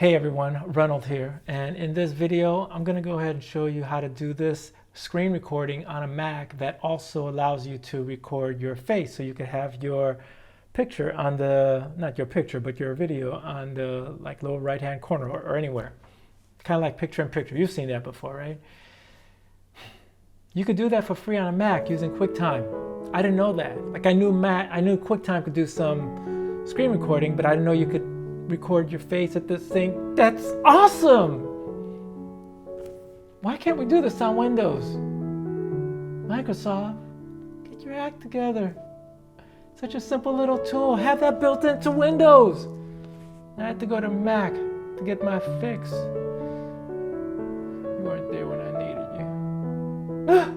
Hey everyone, Ronald here, and in this video I'm going to go ahead and show you how to do this screen recording on a Mac that also allows you to record your face, so you can have your picture on the, not your picture, but your video on the lower right hand corner or anywhere. Kind of like picture in picture. You've seen that before, right? You could do that for free on a Mac using QuickTime. I didn't know that. I knew QuickTime could do some screen recording, but I didn't know you could record your face at this thing. That's awesome! Why can't we do this on Windows? Microsoft, get your act together. Such a simple little tool. Have that built into Windows. I had to go to Mac to get my fix. You weren't there when I needed you.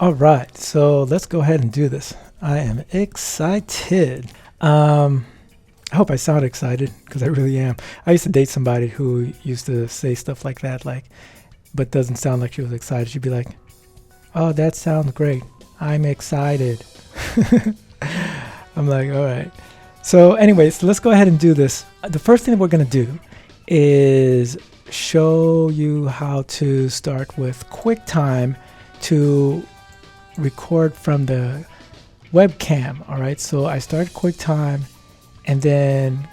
All right, so let's go ahead and do this. I am excited. I hope I sound excited, because I really am. I used to date somebody who used to say stuff like that, but doesn't sound like she was excited. She'd be like, "Oh, that sounds great. I'm excited." I'm like, all right. So anyways, let's go ahead and do this. The first thing that we're going to do is show you how to start with QuickTime to record from the webcam. All right, so I start QuickTime and then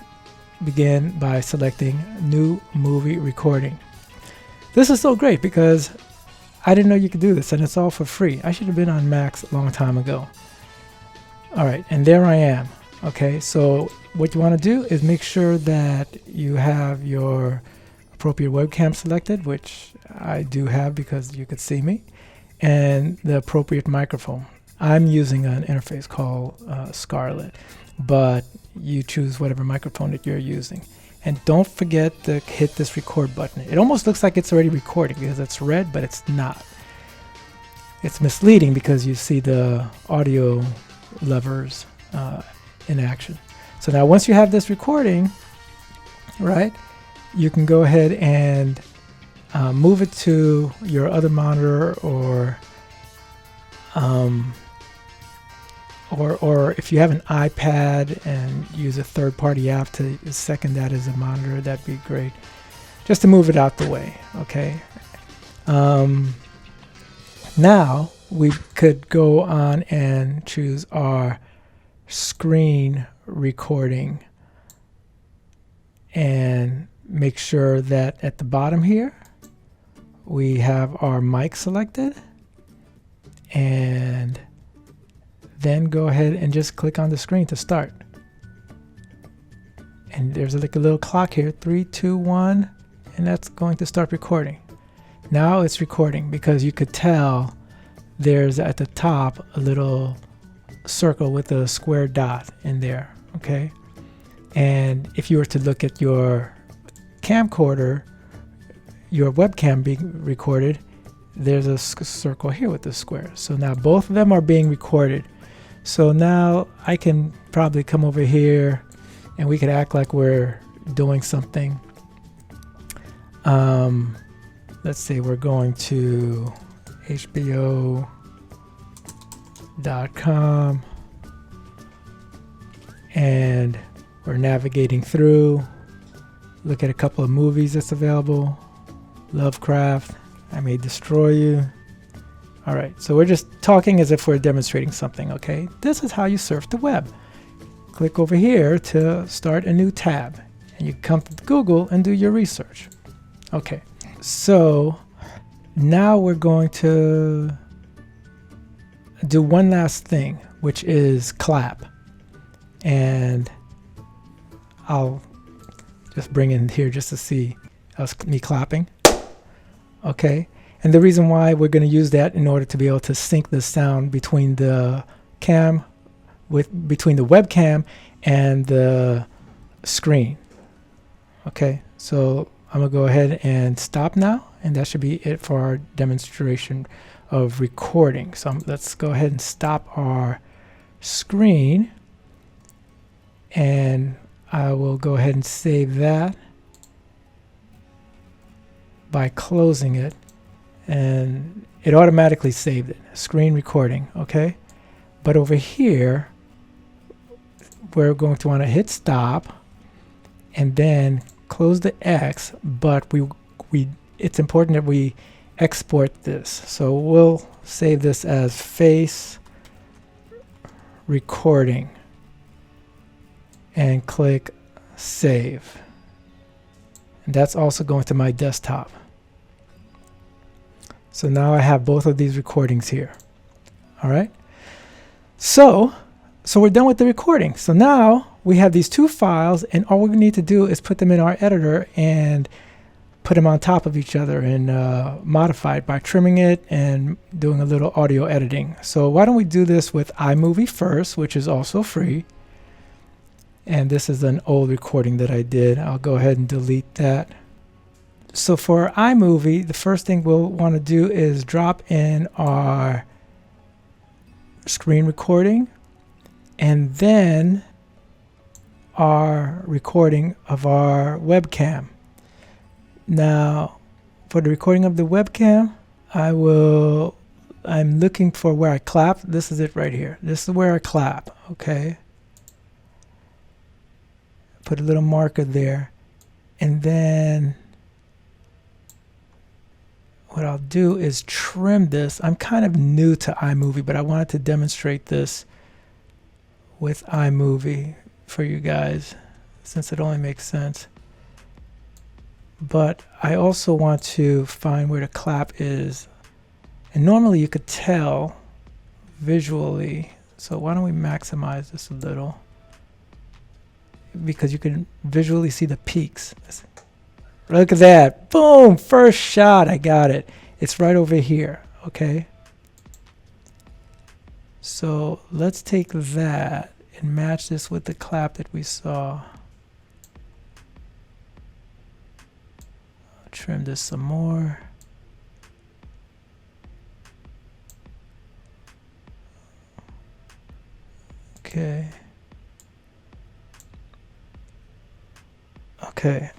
begin by selecting new movie recording. This is so great because I didn't know you could do this, and it's all for free. I should have been on Macs a long time ago. All right, and there I am. Okay, so what you want to do is make sure that you have your appropriate webcam selected, which I do have because you could see me, and the appropriate microphone. I'm using an interface called Scarlett, but you choose whatever microphone that you're using. And don't forget to hit this record button. It almost looks like it's already recording because it's red, but it's not. It's misleading because you see the audio levers in action. So now once you have this recording, right, you can go ahead and move it to your other monitor, or if you have an iPad and use a third-party app to second that as a monitor, that'd be great. Just to move it out the way, okay? Now we could go on and choose our screen recording and make sure that at the bottom here we have our mic selected, and then go ahead and just click on the screen to start. And there's like a little clock here, 3, 2, 1, and that's going to start recording. Now it's recording because you could tell there's at the top a little circle with a square dot in there, okay? And if you were to look at your camcorder, your webcam being recorded, there's a circle here with the square. So now both of them are being recorded. So now I can probably come over here and we could act like we're doing something. Let's say we're going to HBO.com and we're navigating through. Look at a couple of movies that's available. Lovecraft, I May Destroy You. All right, so we're just talking as if we're demonstrating something, okay? This is how you surf the web. Click over here to start a new tab, and you come to Google and do your research. Okay, so now we're going to do one last thing, which is clap. And I'll just bring in here just to see me clapping. Okay, and the reason why we're going to use that in order to be able to sync the sound between the between the webcam and the screen. Okay, so I'm gonna go ahead and stop now, and that should be it for our demonstration of recording. So let's go ahead and stop our screen, and I will go ahead and save that by closing it, and it automatically saved it, screen recording. Okay, but over here we're going to want to hit stop and then close the X, but it's important that we export this. So we'll save this as face recording and click save. And that's also going to my desktop. So now I have both of these recordings here. All right. So we're done with the recording. So now we have these two files, and all we need to do is put them in our editor and put them on top of each other and modify it by trimming it and doing a little audio editing. So why don't we do this with iMovie first, which is also free. And this is an old recording that I did. I'll go ahead and delete that. So for iMovie, the first thing we'll want to do is drop in our screen recording and then our recording of our webcam. Now, for the recording of the webcam, I'm looking for where I clap. This is it right here. This is where I clap, okay? Put a little marker there. And then what I'll do is trim this. I'm kind of new to iMovie, but I wanted to demonstrate this with iMovie for you guys, since it only makes sense. But I also want to find where the clap is. And normally you could tell visually. So why don't we maximize this a little? Because you can visually see the peaks. Look at that. Boom! First shot. I got it. It's right over here. Okay. So let's take that and match this with the clap that we saw. I'll trim this some more. Okay. Okay.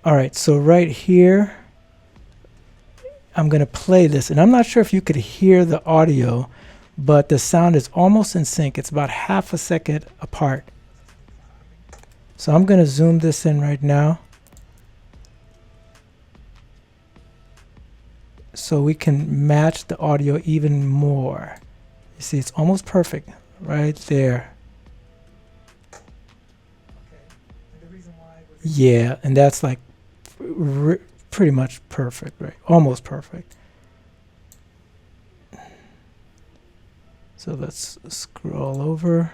All right, so right here, I'm going to play this, and I'm not sure if you could hear the audio, but the sound is almost in sync. It's about half a second apart. So I'm going to zoom this in right now so we can match the audio even more. You see, it's almost perfect right there. Yeah, and that's like pretty much perfect, right? Almost perfect. So let's scroll over.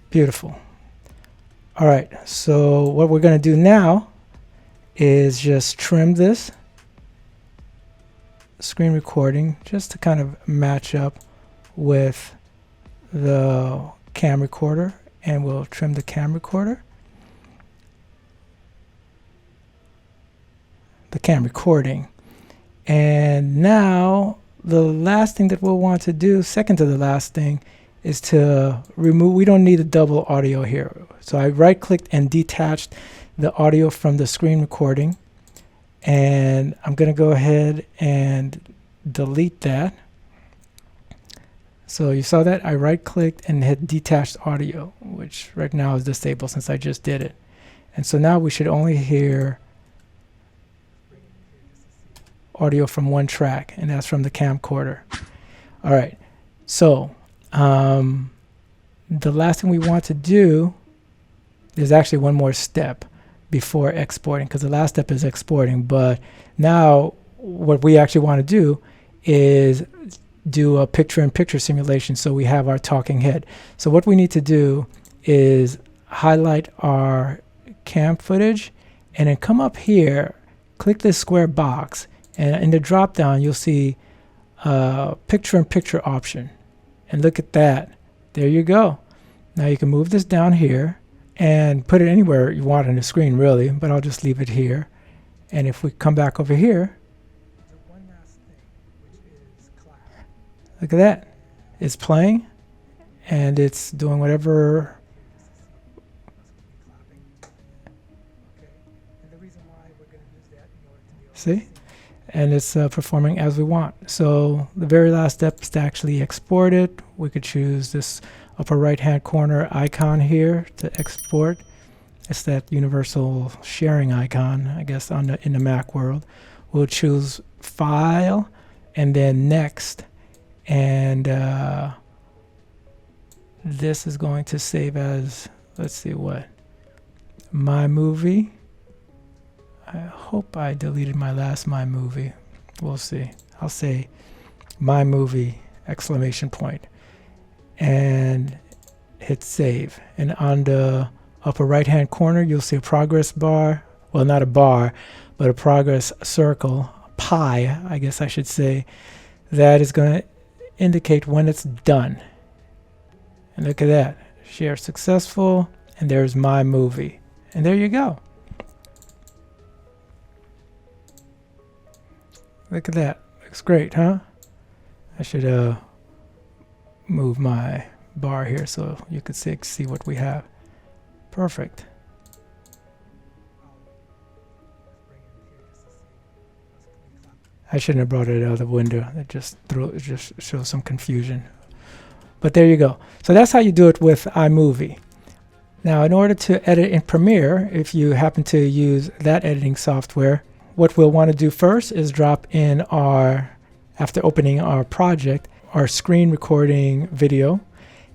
Beautiful. All right, so what we're going to do now is just trim this screen recording just to kind of match up with the cam recorder, and we'll trim the cam recorder. The cam recording. And now the last thing that we'll want to do, second to the last thing, is to remove, we don't need a double audio here. So I right clicked and detached the audio from the screen recording, and I'm going to go ahead and delete that. So you saw that I right clicked and hit detached audio, which right now is disabled since I just did it. And so now we should only hear audio from one track, and that's from the camcorder. All right, so the last thing we want to do, there's actually one more step before exporting, because the last step is exporting, but now what we actually want to do is do a picture-in-picture simulation so we have our talking head. So what we need to do is highlight our cam footage and then come up here, click this square box, and in the drop down you'll see picture-in-picture option, and look at that. There you go. Now you can move this down here and put it anywhere you want on the screen, really, but I'll just leave it here. And if we come back over here, look at that. is playing, and it's doing whatever. See? And it's performing as we want. So the very last step is to actually export it. We could choose this upper right hand corner icon here to export. It's that universal sharing icon, I guess, in the Mac world. We'll choose File and then Next, and this is going to save as, let's see what, iMovie. I hope I deleted my last iMovie. We'll see. I'll say iMovie exclamation point and hit save. And on the upper right hand corner you'll see a progress bar. Well, not a bar, but a progress circle, pi, I guess I should say, that is going to indicate when it's done. And look at that. Share successful, and there's iMovie. And there you go. Look at that. Looks great, huh? I should move my bar here so you could see what we have. Perfect. I shouldn't have brought it out of the window. It just shows some confusion. But there you go. So that's how you do it with iMovie. Now, in order to edit in Premiere, if you happen to use that editing software, what we'll want to do first is drop in after opening our project, our screen recording video.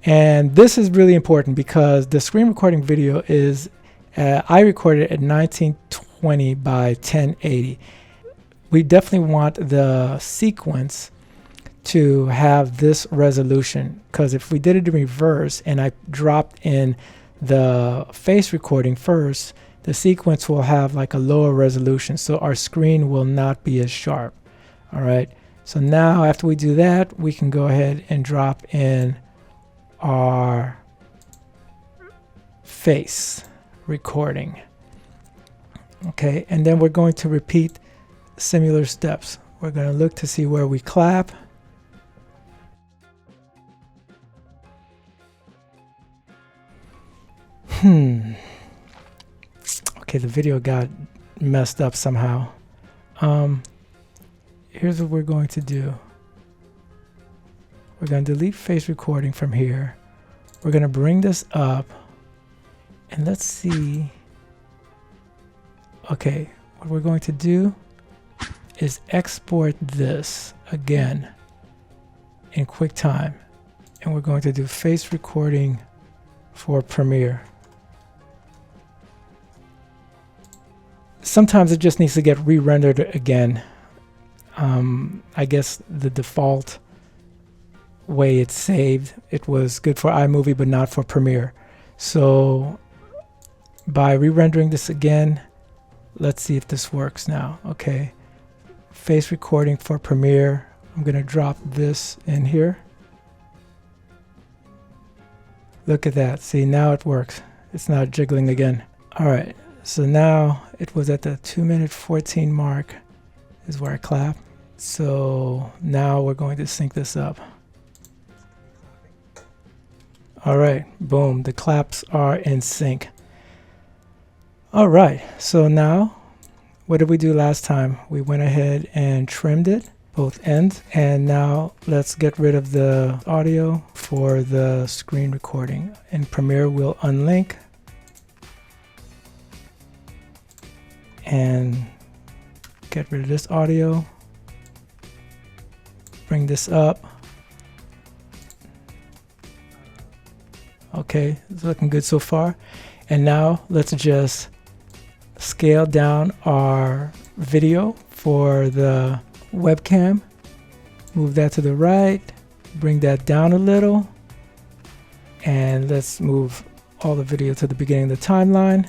And this is really important because the screen recording video is, I recorded at 1920 by 1080. We definitely want the sequence to have this resolution, because if we did it in reverse and I dropped in the face recording first, the sequence will have like a lower resolution, so our screen will not be as sharp. All right, so now after we do that, we can go ahead and drop in our face recording. Okay, and then we're going to repeat similar steps. We're going to look to see where we clap. Okay, the video got messed up somehow. Here's what we're going to do. We're going to delete face recording from here. We're going to bring this up, and let's see. Okay, what we're going to do is export this again in QuickTime, and we're going to do face recording for Premiere. Sometimes it just needs to get re-rendered again. I guess the default way it's saved, it was good for iMovie but not for Premiere. So by re-rendering this again, let's see if this works now. Okay, face recording for Premiere. I'm gonna drop this in here. Look at that. See, now it works. It's not jiggling again. All right, so now it was at the 2:14 mark is where I clap. So now we're going to sync this up. All right, boom, the claps are in sync. All right, so now what did we do last time? We went ahead and trimmed it, both ends, and now let's get rid of the audio for the screen recording. In Premiere, we'll unlink and get rid of this audio. Bring this up. Okay, it's looking good so far. And now let's just scale down our video for the webcam. Move that to the right, bring that down a little, and let's move all the video to the beginning of the timeline.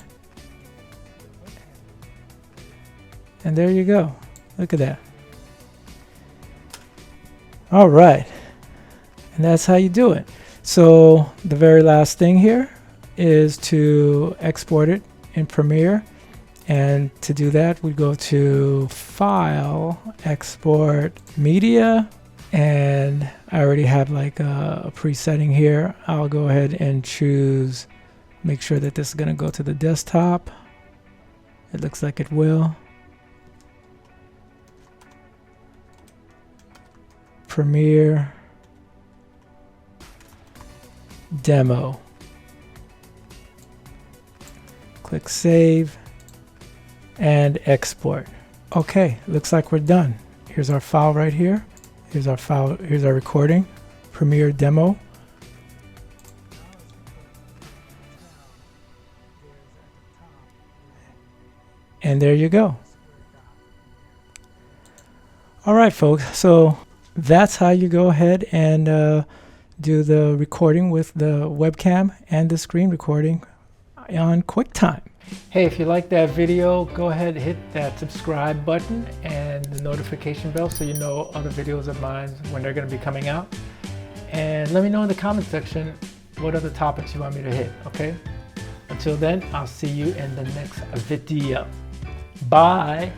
And there you go. Look at that. All right, and that's how you do it. So the very last thing here is to export it in Premiere, and to do that we go to File, Export Media, And I already have like a presetting here. I'll go ahead and choose, make sure that this is going to go to the desktop. It looks like it will. Premiere demo. Click save and export. Okay, looks like we're done. Here's our file right here. Here's our file, here's our recording, Premiere demo. And there you go. All right, folks, so that's how you go ahead and do the recording with the webcam and the screen recording on QuickTime. Hey, if you like that video, go ahead and hit that subscribe button and the notification bell so you know other videos of mine when they're going to be coming out. And let me know in the comment section what other topics you want me to hit, okay? Until then, I'll see you in the next video. Bye!